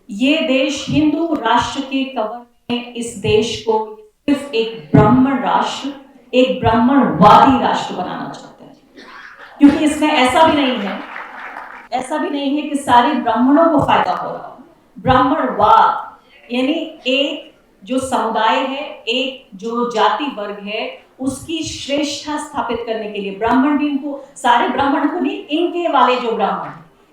ये देश हिंदू राष्ट्र के कवर में इस देश को सिर्फ एक ब्राह्मण राष्ट्र, एक ब्राह्मणवादी राष्ट्र बनाना चाहते हैं, क्योंकि इसमें ऐसा भी नहीं है कि सारे ब्राह्मणों को फायदा हो रहा हो। ब्राह्मणवाद यानी एक जो समुदाय है, एक जो जाति वर्ग है, उसकी श्रेष्ठता स्थापित करने के लिए ब्राह्मण भी, इनको सारे ब्राह्मण को नहीं, इनके वाले जो ब्राह्मण,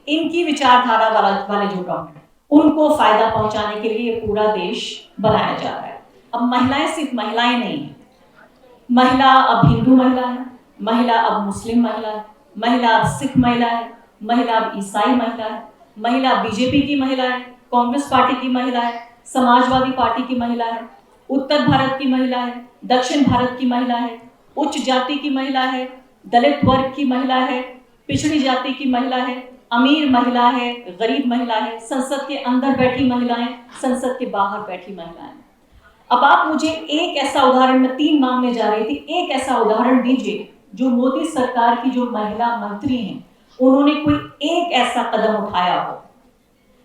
इनकी विचारधारा वाले जो ब्राह्मण, उनको फायदा पहुंचाने के लिए पूरा देश बनाया जा रहा है। अब महिलाएं सिर्फ महिलाएं नहीं है, महिला अब हिंदू महिला है, महिला अब मुस्लिम महिला है, महिला अब सिख महिला है, महिला अब ईसाई महिला है, महिला बीजेपी की महिला है, कांग्रेस पार्टी की महिला है, समाजवादी पार्टी की महिला है, उत्तर भारत की महिला है, दक्षिण भारत की महिला है, उच्च जाति की महिला है, दलित वर्ग की महिला है, पिछड़ी जाति की महिला है, अमीर महिला है, गरीब महिला है, संसद के अंदर बैठी महिलाएं, संसद के बाहर बैठी महिलाएं। अब आप मुझे एक ऐसा उदाहरण, मैं 3 मांगने जा रही थी, एक ऐसा उदाहरण दीजिए जो मोदी सरकार की जो महिला मंत्री हैं, उन्होंने कोई एक ऐसा कदम उठाया हो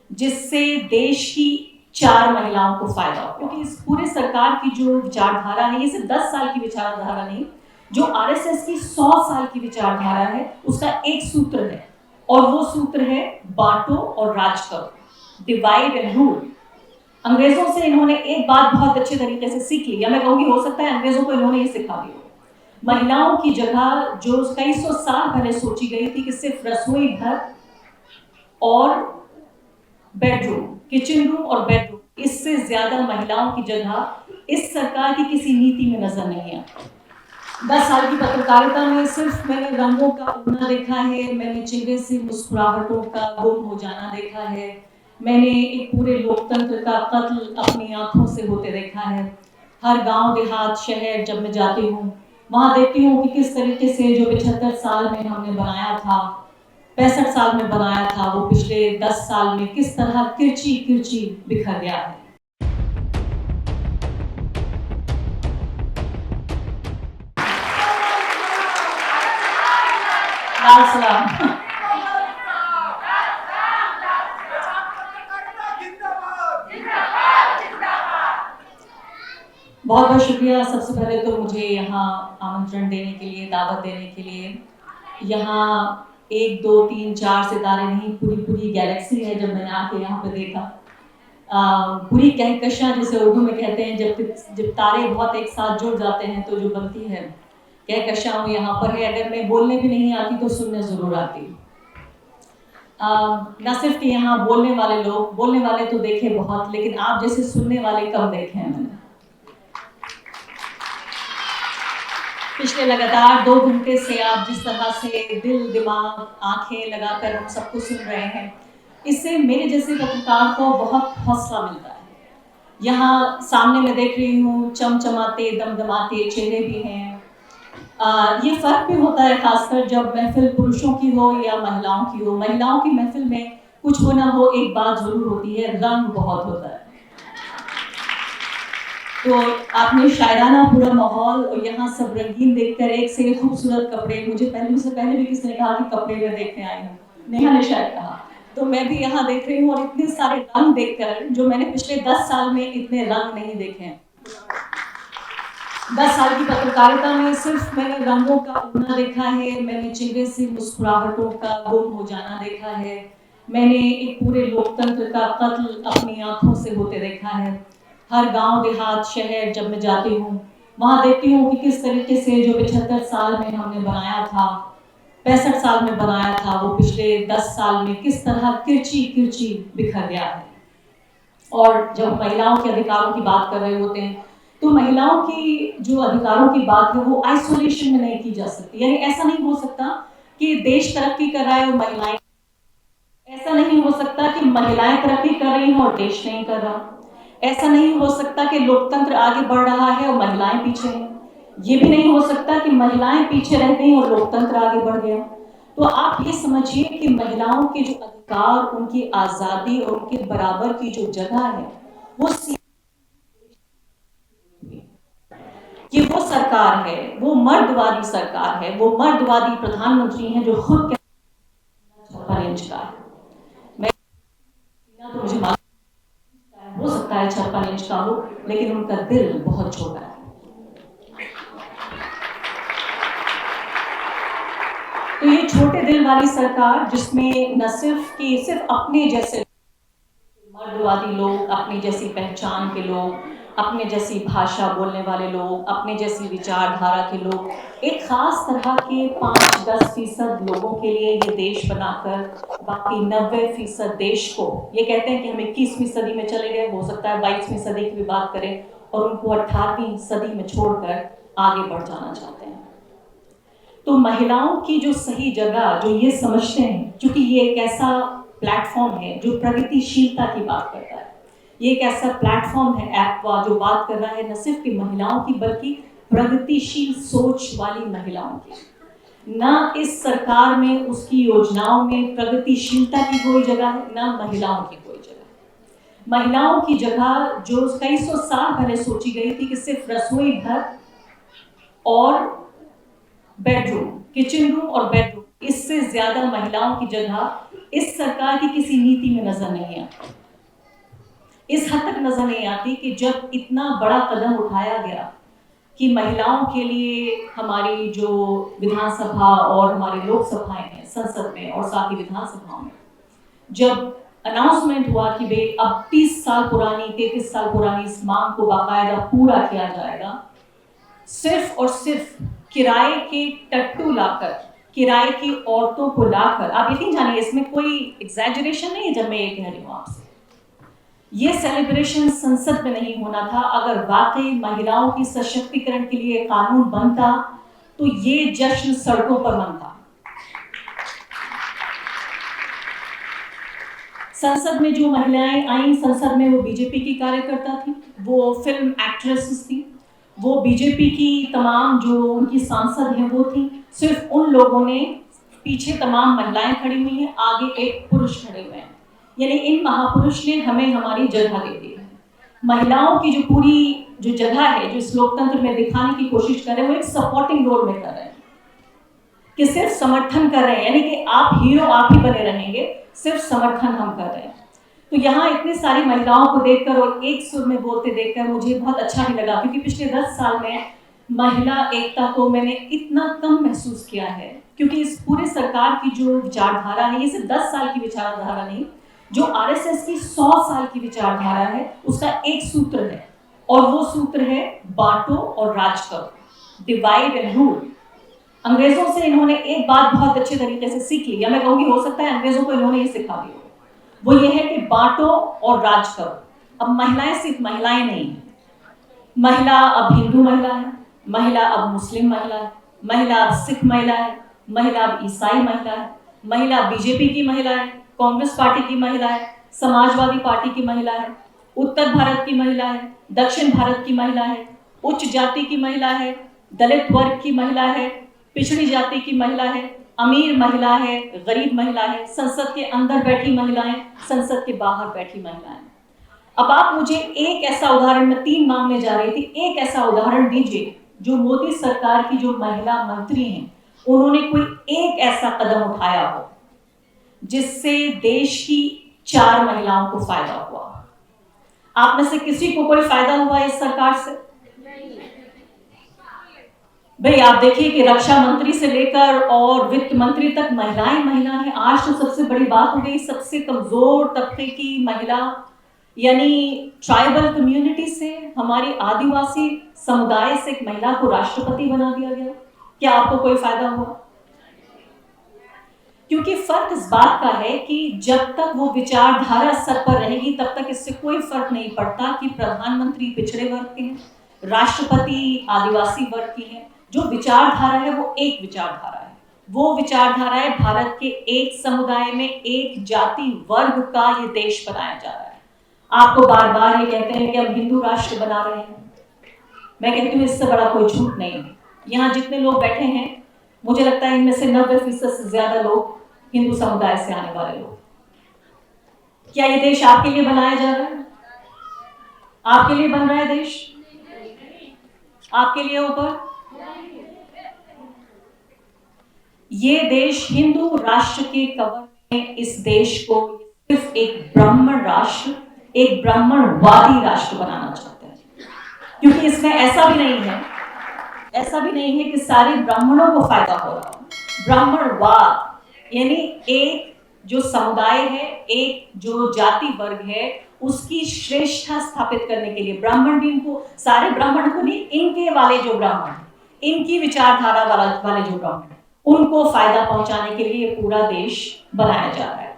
जिससे देश की 4 महिलाओं को फायदा हो। क्योंकि इस पूरे सरकार की जो विचारधारा है, ये सिर्फ 10 साल की विचारधारा नहीं, जो आरएसएस की 100 साल की विचारधारा है, उसका एक सूत्र है, और वो सूत्र है बांटो और राज करो, डिवाइड एंड रूल। अंग्रेजों से इन्होंने एक बात बहुत अच्छे तरीके से सीख ली, या मैं कहूंगी हो सकता है अंग्रेजों को इन्होंने ये सिखा दी। महिलाओं की जगह जो कई सौ साल पहले सोची गई थी कि सिर्फ रसोई घर और बेडरूम, किचन रूम और बेडरूम, इससे ज्यादा महिलाओं की जगह इस सरकार की किसी नीति में नजर नहीं आती। 10 साल की पत्रकारिता में सिर्फ मैंने रंगों का उड़ना देखा है, मैंने चेहरे से मुस्कुराहटों का गुम हो जाना देखा है, मैंने एक पूरे लोकतंत्र का कत्ल अपनी आंखों से होते देखा है। हर गांव देहात शहर जब मैं जाती हूँ, वहां देखती हूँ कि किस तरीके से जो 75 साल में हमने बनाया था, 65 साल में बनाया था, वो पिछले 10 साल में किस तरह किरची किरची बिखर गया है। लाल सलाम। बहुत बहुत शुक्रिया। सबसे पहले तो मुझे यहाँ आमंत्रण देने के लिए, दावत देने के लिए। यहाँ 1 2 3 4 सितारे नहीं, पूरी गैलेक्सी है। जब मैंने आके यहाँ पे देखा, पूरी कहकशां जिसे उर्दू में कहते हैं, जब तारे बहुत एक साथ जुड़ जाते हैं तो जो बनती है कहकशां, वो यहाँ पर है। अगर मैं बोलने भी नहीं आती तो सुनने जरूर आती। न सिर्फ कि यहाँ बोलने वाले लोग, बोलने वाले तो देखे बहुत, लेकिन आप जैसे सुनने वाले कम देखे हैं मैंने। पिछले लगातार 2 घंटे से आप जिस तरह से दिल दिमाग आंखें लगाकर हम सबको सुन रहे हैं, इससे मेरे जैसे पत्रकार को बहुत हौसला मिलता है। यहाँ सामने मैं देख रही हूँ चमचमाते दमदमाते चेहरे भी हैं। ये फर्क भी होता है, खासकर जब महफिल पुरुषों की हो या महिलाओं की हो। महिलाओं की महफिल में कुछ हो ना हो, एक बात जरूर होती है, रंग बहुत होता है। तो आपने शायराना पूरा माहौल और यहाँ सब रंगीन देखकर एक से एक खूबसूरत कपड़े, मुझे पहले भी किसी ने कहा कि कपड़े में देखने आई हूँ, नेहा ने शायद कहा, तो मैं भी यहाँ देख रही हूँ और इतने सारे रंग देखकर, जो मैंने पिछले 10 साल में इतने रंग नहीं देखे हैं। 10 साल की पत्रकारिता में सिर्फ मैंने रंगों का उड़ना देखा है, मैंने चेहरे से मुस्कुराहटों का गुम हो जाना देखा है, मैंने एक पूरे लोकतंत्र का कत्ल अपनी आंखों से होते देखा है। हर गांव देहात शहर जब मैं जाती हूँ, वहां देखती हूँ कि किस तरीके से जो 75 साल में हमने बनाया था, 65 साल में बनाया था, वो पिछले 10 साल में किस तरह किरची किरची बिखर गया है। और जब महिलाओं के अधिकारों की बात कर रहे होते हैं, तो महिलाओं की जो अधिकारों की बात है वो आइसोलेशन में नहीं की जा सकती। यानी ऐसा नहीं हो सकता कि देश तरक्की कर रहा है और महिलाएं, ऐसा नहीं हो सकता कि महिलाएं तरक्की कर रही हैं और देश नहीं कर रहा। ऐसा नहीं हो सकता कि लोकतंत्र आगे बढ़ रहा है और महिलाएं पीछे हैं। ये भी नहीं हो सकता कि महिलाएं पीछे रह गई और लोकतंत्र आगे बढ़ गया। तो आप ये समझिए कि महिलाओं के जो अधिकार, उनकी आजादी और उनके बराबर की जो जगह है, वो ये वो सरकार है, वो मर्दवादी सरकार है, वो मर्दवादी प्रधानमंत्री हैं जो खुद 56 इंच का है। मैं तो मुझे लेकिन उनका दिल बहुत छोटा है। तो ये छोटे दिल वाली सरकार, जिसमें न सिर्फ अपने जैसे मर्दवादी लोग, अपनी जैसी पहचान के लोग, अपने जैसी भाषा बोलने वाले लोग, अपने जैसी विचारधारा के लोग, एक खास तरह के 5-10% लोगों के लिए ये देश बनाकर बाकी 90% देश को, ये कहते हैं कि हम 21वीं सदी में चले गए, हो सकता है 22वीं सदी की भी बात करें, और उनको 18वीं सदी में छोड़कर आगे बढ़ जाना चाहते हैं। तो महिलाओं की जो सही जगह, जो ये समझते हैं, क्योंकि ये एक ऐसा प्लेटफॉर्म है जो प्रगतिशीलता की बात करता है, ये एक ऐसा प्लेटफॉर्म है ऐप जो बात कर रहा है न सिर्फ कि महिलाओं की, बल्कि प्रगतिशील सोच वाली महिलाओं की। न इस सरकार में, उसकी योजनाओं में प्रगतिशीलता की कोई जगह है, न महिलाओं की कोई जगह। महिलाओं की जगह जो कई सौ साल पहले सोची गई थी कि सिर्फ रसोई घर और बेडरूम, किचन रूम और बेडरूम, इससे ज्यादा महिलाओं की जगह इस सरकार की किसी नीति में नजर नहीं आती। इस हद तक नजर नहीं आती कि जब इतना बड़ा कदम उठाया गया कि महिलाओं के लिए हमारी जो विधानसभा और हमारी लोकसभाएं हैं, संसद में और साथ ही विधानसभाओं में, जब अनाउंसमेंट हुआ कि भाई अब 30 साल पुरानी, 33 साल पुरानी इस मांग को बाकायदा पूरा किया जाएगा, सिर्फ और सिर्फ किराए के टट्टू लाकर, किराए की औरतों को लाकर, आप यकीन जानिए इसमें कोई एग्जैजरेशन नहीं है जब मैं ये कह रही हूं आपसे, ये सेलिब्रेशन संसद में नहीं होना था। अगर वाकई महिलाओं की सशक्तिकरण के लिए कानून बनता तो ये जश्न सड़कों पर मनता। संसद में जो महिलाएं आई, संसद में वो बीजेपी की कार्यकर्ता थी, वो फिल्म एक्ट्रेसेस थी, वो बीजेपी की तमाम जो उनकी सांसद हैं वो थी। सिर्फ उन लोगों ने, पीछे तमाम महिलाएं खड़ी हुई हैं, आगे एक पुरुष खड़े हुए हैं, यानी इन महापुरुष ने हमें हमारी जगह दे दी है। महिलाओं की जो पूरी जो जगह है, जो इस लोकतंत्र में दिखाने की कोशिश कर रहे हैं, वो एक सपोर्टिंग रोल में कर रहे हैं, कि सिर्फ समर्थन कर रहे हैं, यानी कि आप हीरो आप ही बने रहेंगे, सिर्फ समर्थन हम कर रहे हैं। तो यहाँ इतनी सारी महिलाओं को देखकर और एक सुर में बोलते देखकर मुझे बहुत अच्छा नहीं लगा, क्योंकि पिछले 10 साल में महिला एकता को मैंने इतना कम महसूस किया है। क्योंकि इस पूरे सरकार की जो विचारधारा है, ये सिर्फ 10 साल की विचारधारा नहीं, जो आरएसएस की 100 साल की विचारधारा है, उसका एक सूत्र है, और वो सूत्र है बांटो और राज करो, डिवाइड एंड रूल। अंग्रेजों से इन्होंने एक बात बहुत अच्छे तरीके से सीख ली, या मैं कहूँगी हो सकता है अंग्रेजों को इन्होंने ये सिखा दिया, वो ये है कि बांटो और राज करो। अब महिलाएं सिर्फ महिलाएं नहीं है, महिला अब हिंदू महिला है, महिला अब मुस्लिम महिला है, महिला अब सिख महिला है, महिला अब ईसाई महिला है, महिला बीजेपी की महिला है, कांग्रेस पार्टी की महिला है, समाजवादी पार्टी की महिला है, उत्तर भारत की महिला है, दक्षिण भारत की महिला है, उच्च जाति की महिला है, दलित वर्ग की महिला है, पिछड़ी जाति की महिला है, अमीर महिला है, गरीब महिला है, संसद के अंदर बैठी महिलाएं, संसद के बाहर बैठी महिलाएं। अब आप मुझे एक ऐसा उदाहरण, मैं 3 मांगने जा रही थी, एक ऐसा उदाहरण दीजिए जो मोदी सरकार की जो महिला मंत्री हैं, उन्होंने कोई एक ऐसा कदम उठाया हो जिससे देश की 4 महिलाओं को फायदा हुआ। आप में से किसी को कोई फायदा हुआ इस सरकार से? भाई आप देखिए कि रक्षा मंत्री से लेकर और वित्त मंत्री तक महिलाएं महिला हैं। आज तो सबसे बड़ी बात हो गई, सबसे कमजोर तबके की महिला, यानी ट्राइबल कम्युनिटी से, हमारी आदिवासी समुदाय से एक महिला को राष्ट्रपति बना दिया गया। क्या आपको कोई फायदा हुआ? क्योंकि फर्क इस बात का है कि जब तक वो विचारधारा सर पर रहेगी तब तक इससे कोई फर्क नहीं पड़ता कि प्रधानमंत्री पिछड़े वर्ग के हैं, राष्ट्रपति आदिवासी वर्ग की हैं। जो विचारधारा है वो एक विचारधारा है, वो विचारधारा है भारत के एक समुदाय में एक जाति वर्ग का ये देश बनाया जा रहा है। आपको बार बार ये कहते हैं कि हम हिंदू राष्ट्र बना रहे हैं, मैं कहती हूँ इससे बड़ा कोई झूठ नहीं है। यहाँ जितने लोग बैठे हैं, मुझे लगता है इनमें से 90% से ज्यादा लोग हिंदू समुदाय से आने वाले लोग। क्या ये देश आपके लिए बनाया जा रहा है? आपके लिए बन रहा है देश? आपके लिए ऊपर? ये देश हिंदू राष्ट्र के कवर में इस देश को सिर्फ एक ब्राह्मण राष्ट्र, एक ब्राह्मणवादी राष्ट्र बनाना चाहते हैं। क्योंकि इसमें ऐसा भी नहीं है कि सारे ब्राह्मणों को फायदा हो रहा हो। ब्राह्मणवाद यानी एक जो समुदाय है, एक जो जाति वर्ग है, उसकी श्रेष्ठता स्थापित करने के लिए ब्राह्मण भी, इनको सारे ब्राह्मण को नहीं, इनके वाले जो ब्राह्मण, इनकी विचारधारा वाले जो ब्राह्मण, उनको फायदा पहुंचाने के लिए पूरा देश बनाया जा रहा है।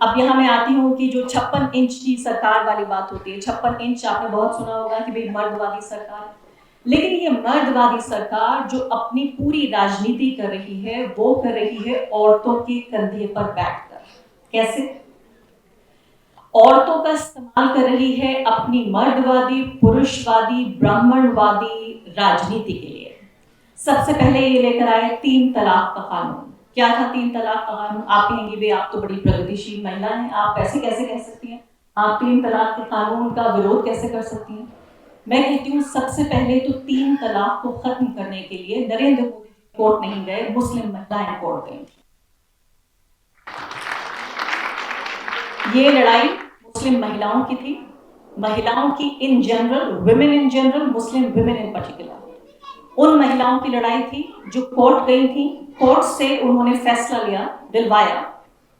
अब यहाँ मैं आती हूँ कि जो 56 इंच की सरकार वाली बात होती है, 56 इंच आपने बहुत सुना होगा कि भाई मर्दवादी सरकार, लेकिन ये मर्दवादी सरकार जो अपनी पूरी राजनीति कर रही है, वो कर रही है औरतों के कंधे पर बैठकर। कैसे? औरतों का इस्तेमाल कर रही है अपनी मर्दवादी, पुरुषवादी, ब्राह्मणवादी राजनीति के लिए। सबसे पहले ये लेकर आए 3 तलाक का कानून। क्या था 3 तलाक का कानून? आप कहेंगे भाई आप तो बड़ी प्रगतिशील महिला हैं, आप ऐसे कैसे कह सकती हैं, आप 3 तलाक के कानून का विरोध कैसे कर सकती हैं? मैं कहती हूँ सबसे पहले तो 3 तलाक को खत्म करने के लिए नरेंद्र मोदी कोर्ट नहीं गए, मुस्लिम महिलाएं कोर्ट गई। ये लड़ाई मुस्लिम महिलाओं की थी, महिलाओं की in general, women in general, Muslim women in particular. उन महिलाओं की लड़ाई थी जो कोर्ट गई थी, कोर्ट से उन्होंने फैसला लिया, दिलवाया।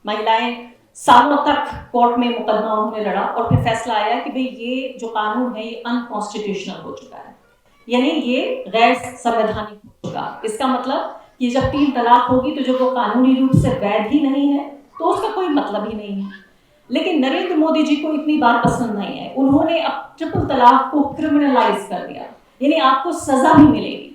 महिलाएं सालों तक कोर्ट में मुकदमा उन्होंने लड़ा और फिर फैसला आया कि भाई ये जो कानून है ये अनकॉन्स्टिट्यूशनल हो चुका है, यानी ये गैर संवैधानिक हो चुका। इसका मतलब कि जब 3 तलाक होगी तो जब वो कानूनी रूप से वैध ही नहीं है तो उसका कोई मतलब ही नहीं है। लेकिन नरेंद्र मोदी जी को इतनी बात पसंद नहीं है, उन्होंने अब ट्रिपल तलाक को क्रिमिनलाइज कर दिया, यानी आपको सजा भी मिलेगी।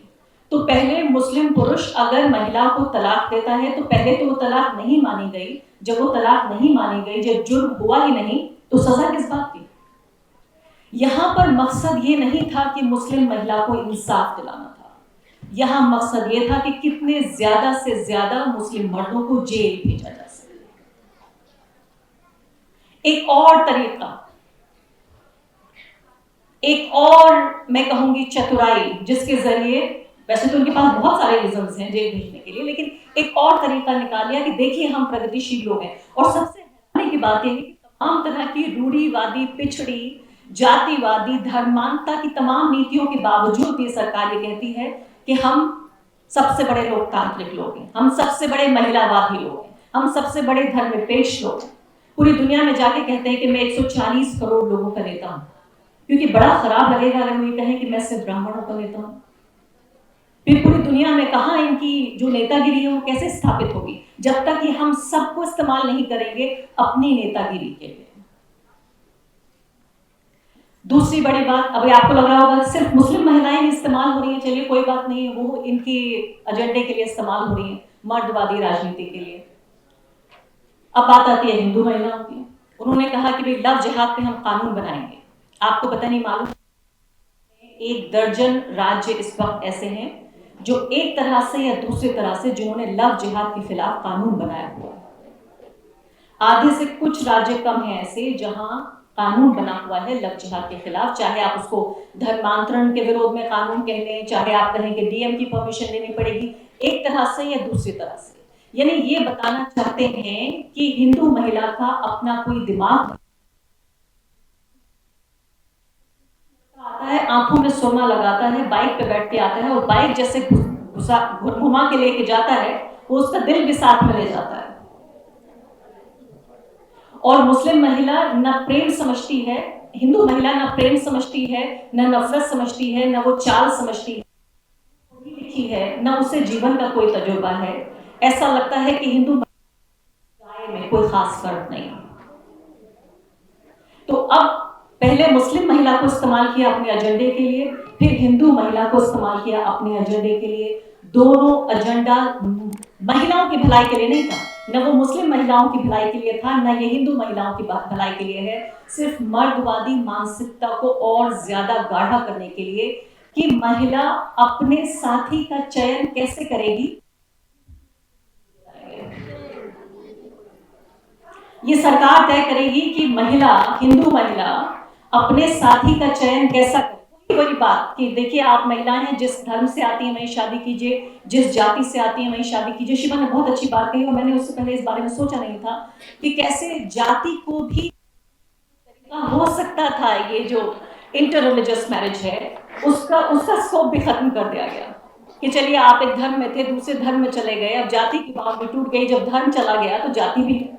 तो पहले मुस्लिम पुरुष अगर महिला को तलाक देता है तो पहले तो वो तलाक नहीं मानी गई, जब वो तलाक नहीं मानी गई, जब जुर्म हुआ ही नहीं, तो सजा किस बात की? यहां पर मकसद ये नहीं था कि मुस्लिम महिला को इंसाफ दिलाना था, यहां मकसद ये था कि कितने ज्यादा से ज्यादा मुस्लिम मर्दों को जेल भेजा जा सके। एक और तरीका, एक और मैं कहूंगी चतुराई, जिसके जरिए, वैसे तो उनके पास बहुत सारे रीजंस हैं जेल भेजने के लिए, लेकिन एक और तरीका निकाल लिया कि देखिए हम प्रगतिशील लोग हैं। और सबसे हैरानी की बात यह है कि तमाम तरह की रूढ़िवादी, पिछड़ी, जातिवादी, धर्मांधता की तमाम नीतियों के बावजूद ये सरकार ये कहती है कि हम सबसे बड़े लोकतांत्रिक लोग हैं, हम सबसे बड़े महिलावादी लोग हैं, हम सबसे बड़े धर्मनिरपेक्ष लोग हैं। पूरी दुनिया में जाके कहते हैं कि मैं 140 करोड़ लोगों का नेता हूं, क्योंकि बड़ा खराब लगेगा अगर वो ये कहें कि मैं सिर्फ ब्राह्मणों का नेता हूं। फिर पूरी दुनिया में कहां इनकी जो नेतागिरी है वो कैसे स्थापित होगी, जब तक कि हम सबको इस्तेमाल नहीं करेंगे अपनी नेतागिरी के लिए। दूसरी बड़ी बात, अभी आपको लग रहा होगा सिर्फ मुस्लिम महिलाएं इस्तेमाल हो रही हैं, चलिए कोई बात नहीं है, वो इनके एजेंडे के लिए इस्तेमाल हो रही हैं, मर्दवादी राजनीति के लिए। अब बात आती है हिंदू महिलाओं की। उन्होंने कहा कि भाई लव जिहाद पे हम कानून बनाएंगे। आपको पता नहीं मालूम, 1 दर्जन राज्य इस वक्त ऐसे हैं जो एक तरह से या दूसरी तरह से जिन्होंने लव जिहाद के खिलाफ कानून बनाया हुआ है। आधे से कुछ राज्य कम है ऐसे जहां कानून बना हुआ है लव जिहाद के खिलाफ, चाहे आप उसको धर्मांतरण के विरोध में कानून कह लें, चाहे आप कहें कि डीएम की परमिशन लेनी पड़ेगी, एक तरह से या दूसरी तरह से। यानी ये बताना चाहते हैं कि हिंदू महिला का अपना कोई दिमाग आता है, आंखों में सुरमा लगाता है, बाइक पे बैठ के आता है और बाइक जैसे घुमा के लेके जाता है, वो उसका दिल भी साथ में ले जाता है। और मुस्लिम महिला न प्रेम समझती है, हिंदू महिला न प्रेम समझती है, न नफरत समझती है, न वो चाल समझती है, लिखी है, न उसे जीवन का कोई तजुर्बा है। ऐसा लगता है कि हिंदू में कोई खास फर्क नहीं। तो अब पहले मुस्लिम महिला को इस्तेमाल किया अपने एजेंडे के लिए, फिर हिंदू महिला को इस्तेमाल किया अपने एजेंडे के लिए। दोनों एजेंडा महिलाओं की भलाई के लिए नहीं था, न वो मुस्लिम महिलाओं की भलाई के लिए था, न ये हिंदू महिलाओं की भलाई के लिए है। सिर्फ मर्दवादी मानसिकता को और ज्यादा गाढ़ा करने के लिए कि महिला अपने साथी का चयन कैसे करेगी, ये सरकार तय करेगी कि महिला, हिंदू महिला अपने साथी का चयन कैसा करे। वही बात कि देखिए आप महिला हैं, जिस धर्म से आती हैं वहीं शादी कीजिए, जिस जाति से आती हैं वहीं शादी कीजिए। शिवा ने बहुत अच्छी बात कही और मैंने उससे पहले इस बारे में सोचा नहीं था कि कैसे जाति को भी हो सकता था। ये जो इंटर रिलीजियस मैरिज है, उसका उसका स्कोप भी खत्म कर दिया गया कि चलिए आप एक धर्म में थे, दूसरे धर्म में चले गए, अब जाति की बाउंड्री टूट गई, जब धर्म चला गया तो जाति भी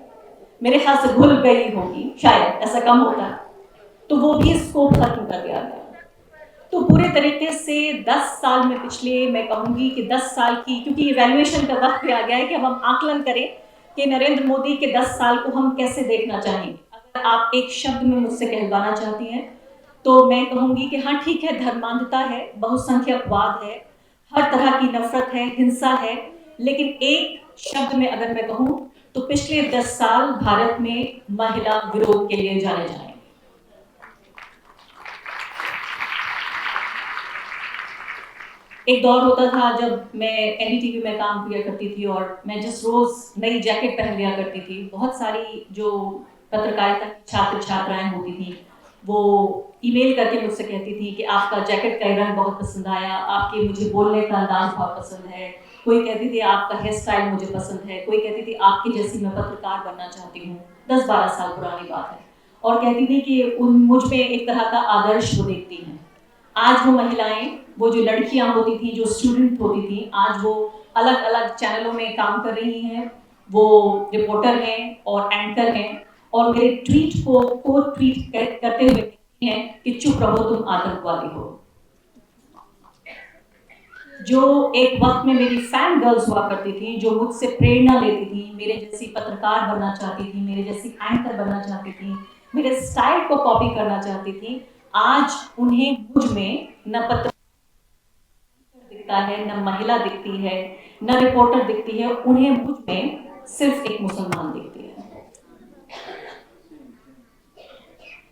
मेरे ख्याल से भूल गई होगी, शायद ऐसा कम होता है, तो वो भी स्कोप खत्म कर दिया गया। तो पूरे तरीके से 10 साल में, पिछले मैं कहूंगी कि 10 साल की, क्योंकि इवैल्यूएशन का वक्त भी आ गया है कि अब हम आकलन करें कि नरेंद्र मोदी के 10 साल को हम कैसे देखना चाहेंगे। अगर आप एक शब्द में मुझसे कहलवाना चाहती हैं तो मैं कहूंगी कि हाँ ठीक है, धर्मांधता है, बहुसंख्यकवाद है, हर तरह की नफरत है, हिंसा है, लेकिन एक शब्द में अगर मैं कहूं तो पिछले 10 साल भारत में महिला विरोध के लिए जाने जाएंगे। एक दौर होता था जब मैं एनडीटीवी में काम किया करती थी और मैं जिस रोज नई जैकेट पहन लिया करती थी, बहुत सारी जो पत्रकारिता छात्र छात्राएं होती थी वो ईमेल करके मुझसे कहती थी कि आपका जैकेट का रंग बहुत पसंद आया, आपके मुझे बोलने का अंदाज बहुत पसंद है, कोई कहती थी आपका हेयर स्टाइल मुझे पसंद है, कोई कहती थी आपकी जैसी मैं पत्रकार बनना चाहती हूँ, 10-12 साल पुरानी बात है, और कहती थी कि मुझ में एक तरह का आदर्श वो देखती हैं। आज वो महिलाएं, वो जो लड़कियां होती थी, जो स्टूडेंट होती थी, आज वो अलग अलग चैनलों में काम कर रही हैं, वो रिपोर्टर हैं और एंकर हैं, और मेरे ट्वीट को ट्वीट करते हुए कहती हैं कि चुप रहो तुम आतंकवादी हो। जो एक वक्त में मेरी फैन गर्ल्स हुआ करती थी, जो मुझसे प्रेरणा लेती थी, मेरे जैसी पत्रकार बनना चाहती थी, मेरे जैसी एंकर बनना चाहती थी, मेरे स्टाइल को कॉपी करना चाहती थी, आज उन्हें मुझ में न पत्रकार दिखता है, न महिला दिखती है, न रिपोर्टर दिखती है, उन्हें मुझ में सिर्फ एक मुसलमान दिखती है।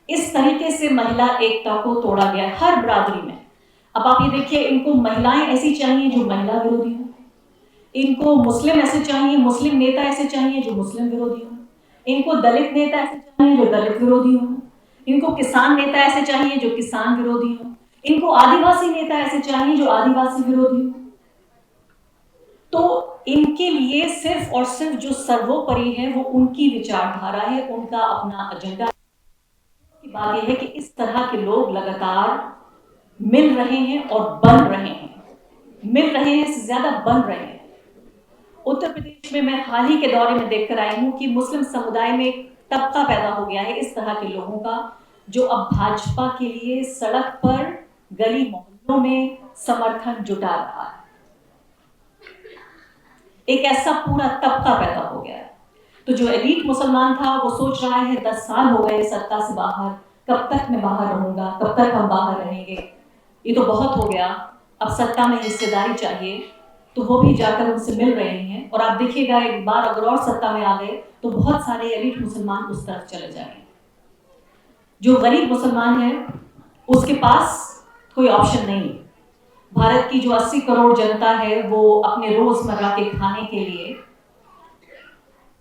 इस तरीके से महिला एकता को तोड़ा गया हर बरादरी में। अब आप ये देखिए, इनको महिलाएं ऐसी चाहिए जो महिला विरोधी हो, इनको मुस्लिम ऐसे चाहिए, मुस्लिम नेता ऐसे चाहिए जो मुस्लिम विरोधी हो, इनको दलित नेता ऐसे चाहिए जो दलित विरोधी हो, इनको किसान नेता ऐसे चाहिए जो किसान विरोधी हो, इनको आदिवासी नेता ऐसे चाहिए जो आदिवासी विरोधी हो। तो इनके लिए सिर्फ और सिर्फ जो सर्वोपरि है वो उनकी विचारधारा है, उनका अपना एजेंडा है। की बात यह है कि इस तरह के लोग लगातार मिल रहे हैं और बन रहे हैं, मिल रहे हैं से ज्यादा बन रहे हैं। उत्तर प्रदेश में मैं हाल ही के दौरे में देखकर आई हूं कि मुस्लिम समुदाय में एक तबका पैदा हो गया है इस तरह के लोगों का, जो अब भाजपा के लिए सड़क पर, गली मोहल्लों में समर्थन जुटा रहा है। एक ऐसा पूरा तबका पैदा हो गया है। तो जो एलीट मुसलमान था वो सोच रहा है 10 साल हो गए सत्ता से बाहर, कब तक मैं बाहर रहूंगा, कब तक हम बाहर रहेंगे, ये तो बहुत हो गया, अब सत्ता में हिस्सेदारी चाहिए। तो वो भी जाकर उनसे मिल रहे हैं, और आप देखिएगा एक बार अगर और सत्ता में आ गए तो बहुत सारे एलीट मुसलमान उस तरफ चले जाएंगे। जो गरीब मुसलमान है उसके पास कोई ऑप्शन नहीं। भारत की जो 80 करोड़ जनता है वो अपने रोजमर्रा के खाने के लिए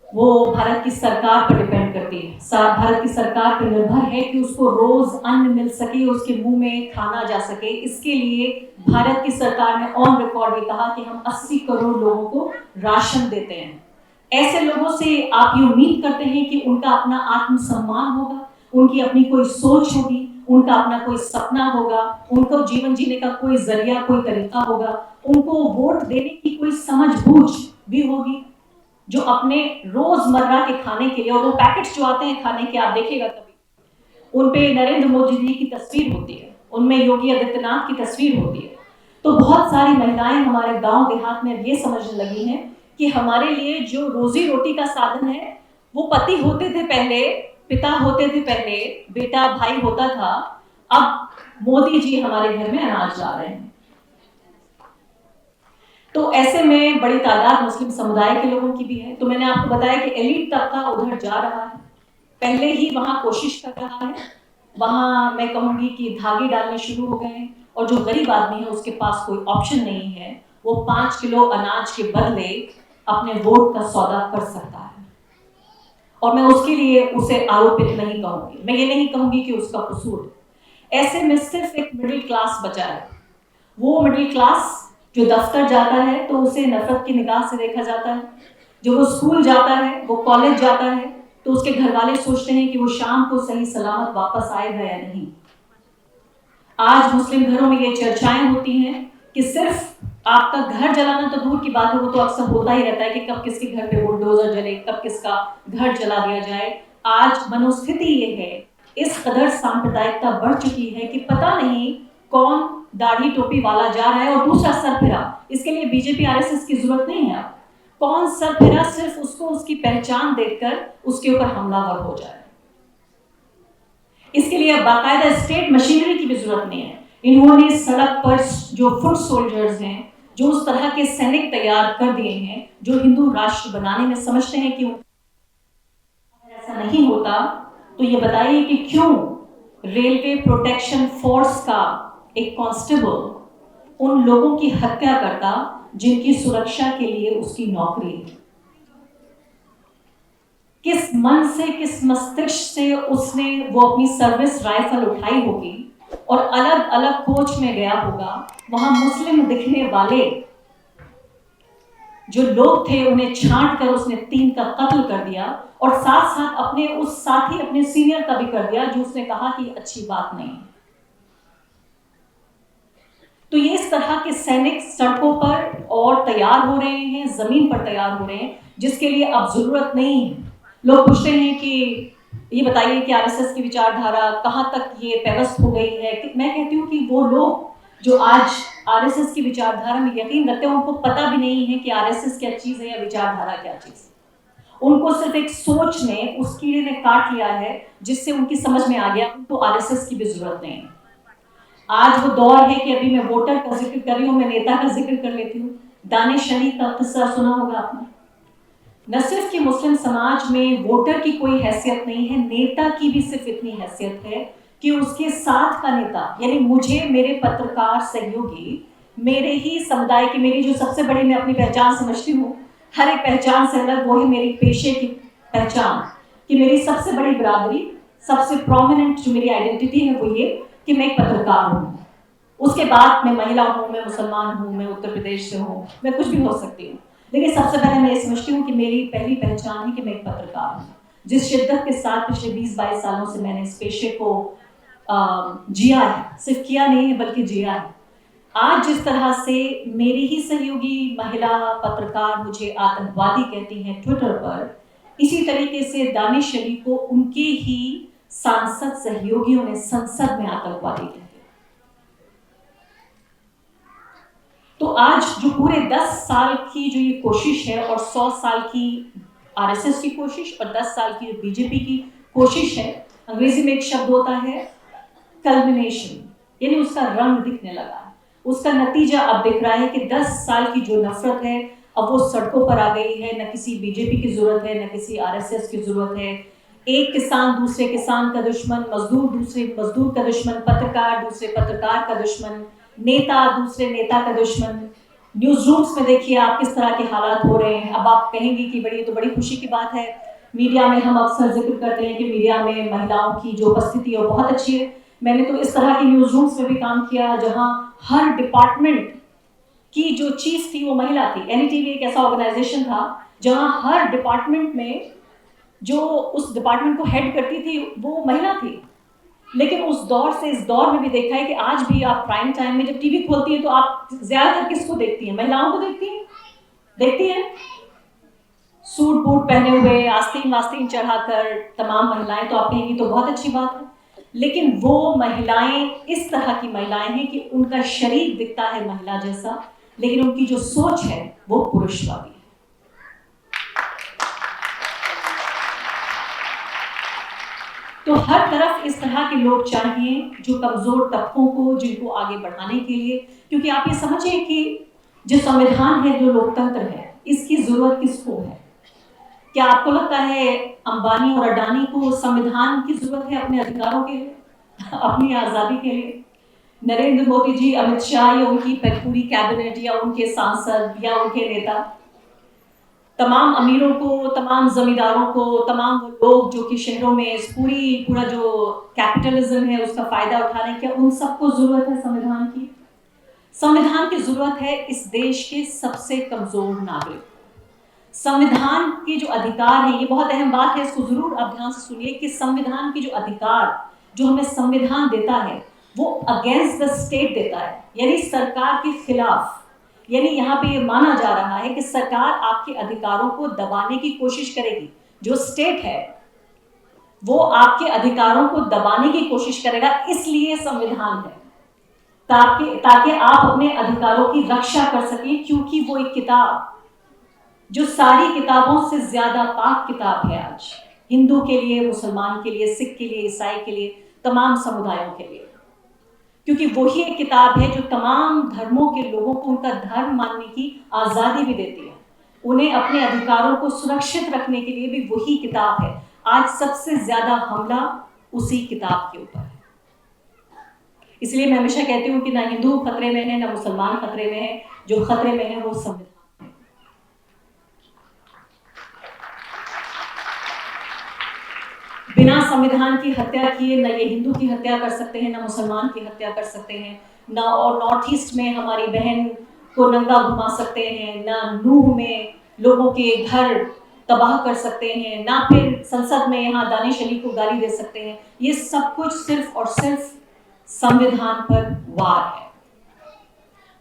वो भारत की सरकार पर डिपेंड करती है, भारत की सरकार पर निर्भर है कि उसको रोज अन्न मिल सके, उसके मुंह में खाना जा सके। इसके लिए भारत की सरकार ने ऑन रिकॉर्ड भी कहा कि हम 80 करोड़ लोगों को राशन देते हैं। ऐसे लोगों से आप ये उम्मीद करते हैं कि उनका अपना आत्मसम्मान होगा, उनकी अपनी कोई सोच होगी, उनका अपना कोई सपना होगा, उनको जीवन जीने का कोई जरिया, कोई तरीका होगा, उनको वोट देने की कोई समझबूझ भी होगी, जो अपने रोजमर्रा के खाने के लिए, और वो पैकेट्स जो आते हैं खाने के, आप देखिएगा कभी उन पे नरेंद्र मोदी जी की तस्वीर होती है, उनमें योगी आदित्यनाथ की तस्वीर होती है। तो बहुत सारी महिलाएं हमारे गांव देहात में ये समझने लगी हैं कि हमारे लिए जो रोजी रोटी का साधन है वो पति होते थे पहले, पिता होते थे पहले, बेटा भाई होता था, अब मोदी जी हमारे घर में अनाज ला रहे हैं। तो ऐसे में बड़ी तादाद मुस्लिम समुदाय के लोगों की भी है। तो मैंने आपको बताया कि एलीट तबका उधर जा रहा है, पहले ही वहां कोशिश कर रहा है, वहां मैं कहूंगी कि धागे डालने शुरू हो गए हैं, और जो गरीब आदमी है उसके पास कोई ऑप्शन नहीं है, वो 5 किलो अनाज के बदले अपने वोट का सौदा कर सकता है। और मैं उसके लिए उसे आरोपित नहीं कहूंगी, मैं ये नहीं कहूंगी कि उसका कसूर। ऐसे में सिर्फ एक मिडिल क्लास बचा है, वो मिडिल क्लास जो दफ्तर जाता है तो उसे नफरत की निगाह से देखा जाता है, जो वो स्कूल जाता है, वो कॉलेज जाता है तो उसके घर वाले सोचते हैं कि वो शाम को सही सलामत वापस आएगा या नहीं। आज मुस्लिम घरों में ये चर्चाएं होती हैं कि सिर्फ आपका घर जलाना तो दूर की बात है, वो तो अक्सर होता ही रहता है कि कब किसके घर पे बुलडोजर जले, कब किसका घर जला दिया जाए। आज मनोस्थिति ये है, इस कदर सांप्रदायिकता बढ़ चुकी है कि पता नहीं कौन दाढ़ी टोपी वाला जा रहा है और दूसरा सरफिरा। इसके लिए बीजेपी आरएसएस की जरूरत नहीं है। कौन सरफिरा सिर्फ उसको उसकी पहचान देखकर उसके ऊपर हमलावर हो जाए। इसके लिए बाकायदा स्टेट मशीनरी की भी जरूरत नहीं है। इन्होंने सड़क पर जो फुट सोल्जर्स हैं, जो उस तरह के सैनिक तैयार कर दिए हैं, जो हिंदू राष्ट्र बनाने में समझते हैं कि ऐसा नहीं होता, तो ये बताइए कि क्यों रेलवे प्रोटेक्शन फोर्स का एक कांस्टेबल उन लोगों की हत्या करता जिनकी सुरक्षा के लिए उसकी नौकरी है। किस मन से, किस मस्तिष्क से उसने वो अपनी सर्विस राइफल उठाई होगी और अलग अलग कोच में गया होगा। वहां मुस्लिम दिखने वाले जो लोग थे उन्हें छांट कर उसने 3 का कत्ल कर दिया और साथ साथ अपने उस साथी, अपने सीनियर का भी कर दिया जो उसने कहा कि अच्छी बात नहीं। तो ये इस तरह के सैनिक सड़कों पर और तैयार हो रहे हैं, जमीन पर तैयार हो रहे हैं, जिसके लिए अब जरूरत नहीं है। लोग पूछते हैं कि ये बताइए कि आरएसएस की विचारधारा कहां तक ये पेवस्त हो गई है। मैं कहती हूँ कि वो लोग जो आज आरएसएस की विचारधारा में यकीन रखते हैं, उनको पता भी नहीं है कि आरएसएस क्या चीज है या विचारधारा क्या चीज है। उनको सिर्फ एक सोच ने, उस कीड़े ने काट लिया है जिससे उनकी समझ में आ गया उनको आरएसएस की भी जरूरत नहीं है। आज वो दौर है कि अभी मैं वोटर का जिक्र कर रही हूँ, मैं नेता का जिक्र कर लेती हूँ। दानिश अली का किस्सा सुना होगा आपने। न सिर्फ कि मुस्लिम समाज में वोटर की कोई हैसियत नहीं है, नेता की भी सिर्फ इतनी हैसियत है कि उसके साथ का नेता, यानी मुझे, मेरे पत्रकार सहयोगी, मेरे ही समुदाय की, मेरी जो सबसे बड़ी मैं अपनी पहचान समझती हूँ, हर एक पहचान से अलग वो है मेरी पेशे की पहचान, कि मेरी सबसे बड़ी बरादरी, सबसे प्रोमिनेंट जो मेरी आइडेंटिटी है वो ये कि मैं एक पत्रकार हूँ। उसके बाद मैं महिला हूँ, मैं मुसलमान हूँ, मैं उत्तर प्रदेश से हूँ, मैं कुछ भी हो सकती हूँ, लेकिन सबसे पहले मैं ये समझती हूँ कि मेरी पहली पहचान है कि मैं एक पत्रकार हूँ। जिस शिद्दत के साथ पिछले 20-22 सालों से मैंने इस पेशे को जिया है, सिर्फ किया नहीं है बल्कि जिया है। आज जिस तरह से मेरी ही सहयोगी महिला पत्रकार मुझे आतंकवादी कहती हैं ट्विटर पर, इसी तरीके से दानिश अली को उनके ही सांसद सहयोगियों ने संसद में आतंकवादी कहते। तो आज जो पूरे 10 साल की जो ये कोशिश है और 100 साल की आरएसएस की कोशिश और 10 साल की बीजेपी की कोशिश है, अंग्रेजी में एक शब्द होता है कल्मिनेशन, यानी उसका रंग दिखने लगा है, उसका नतीजा अब दिख रहा है कि 10 साल की जो नफरत है अब वो सड़कों पर आ गई है। न किसी बीजेपी की जरूरत है, न किसी आरएसएस की जरूरत है। एक किसान दूसरे किसान का दुश्मन, मजदूर दूसरे मजदूर का दुश्मन, पत्रकार दूसरे पत्रकार का दुश्मन, नेता दूसरे नेता का दुश्मन। न्यूज रूम्स में देखिए आप किस तरह के हालात हो रहे हैं। अब आप कहेंगे कि बड़ी तो बड़ी खुशी की बात है, मीडिया में हम अक्सर जिक्र करते हैं कि मीडिया में महिलाओं की जो उपस्थिति है वो बहुत अच्छी है। मैंने तो इस तरह के न्यूज रूम्स में भी काम किया जहां हर डिपार्टमेंट की जो चीफ थी वो महिला थी। एनडीटीवी एक ऐसा ऑर्गेनाइजेशन था जहां हर डिपार्टमेंट में जो उस डिपार्टमेंट को हेड करती थी वो महिला थी। लेकिन उस दौर से इस दौर में भी देखा है कि आज भी आप प्राइम टाइम में जब टीवी खोलती है तो आप ज्यादातर किसको देखती हैं? महिलाओं को देखती हैं सूट बूट पहने हुए, आस्तीन वास्तीन चढ़ाकर तमाम महिलाएं। तो आप कहेंगी तो बहुत अच्छी बात है, लेकिन वो महिलाएं इस तरह की महिलाएं हैं कि उनका शरीर दिखता है महिला जैसा, लेकिन उनकी जो सोच है वो पुरुषवादी है। तो हर तरफ इस तरह के लोग चाहिए जो कमजोर तबकों को, जिनको आगे बढ़ाने के लिए, क्योंकि आप ये समझिए कि जो संविधान है, जो लोकतंत्र है, इसकी जरूरत किसको है? क्या आपको लगता है अंबानी और अडानी को संविधान की जरूरत है अपने अधिकारों के लिए, अपनी आजादी के लिए? नरेंद्र मोदी जी, अमित शाह या उनकी पूरी कैबिनेट या उनके सांसद या उनके नेता, तमाम अमीरों को, तमाम जमींदारों को, तमाम लोग जो कि शहरों में इस पूरा जो कैपिटलिज्म है उसका फायदा उठा रहे हैं, क्या उन सबको जरूरत है संविधान की? संविधान की जरूरत है इस देश के सबसे कमजोर नागरिक। संविधान के जो अधिकार है, ये बहुत अहम बात है, इसको जरूर आप ध्यान से सुनिए कि संविधान की जो अधिकार जो हमें संविधान देता है वो अगेंस्ट द स्टेट देता है, यानी सरकार के खिलाफ। यानी यहाँ पे ये माना जा रहा है कि सरकार आपके अधिकारों को दबाने की कोशिश करेगी। जो स्टेट है वो आपके अधिकारों को दबाने की कोशिश करेगा, इसलिए संविधान है, ताकि आप अपने अधिकारों की रक्षा कर सकें। क्योंकि वो एक किताब जो सारी किताबों से ज्यादा पाक किताब है आज, हिंदू के लिए, मुसलमान के लिए, सिख के लिए, ईसाई के लिए, तमाम समुदायों के लिए। क्योंकि वही एक किताब है जो तमाम धर्मों के लोगों को उनका धर्म मानने की आजादी भी देती है। उन्हें अपने अधिकारों को सुरक्षित रखने के लिए भी वही किताब है। आज सबसे ज्यादा हमला उसी किताब के ऊपर है। इसलिए मैं हमेशा कहती हूँ कि ना हिंदू खतरे में है, ना मुसलमान खतरे में है, जो खतरे में है वो संविधान है। बिना संविधान की हत्या किए ना ये हिंदू की हत्या कर सकते हैं, ना मुसलमान की हत्या कर सकते हैं, ना और नॉर्थ ईस्ट में हमारी बहन को नंगा घुमा सकते हैं, ना नूह में लोगों के घर तबाह कर सकते हैं, ना फिर संसद में यहाँ दानिश अली को गाली दे सकते हैं। ये सब कुछ सिर्फ और सिर्फ संविधान पर वार है।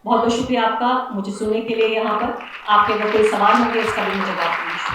बहुत बहुत शुक्रिया आपका मुझे सुनने के लिए। यहाँ पर आपके अगर कोई सवाल होंगे इसका भी मुझे जवाब दीजिए।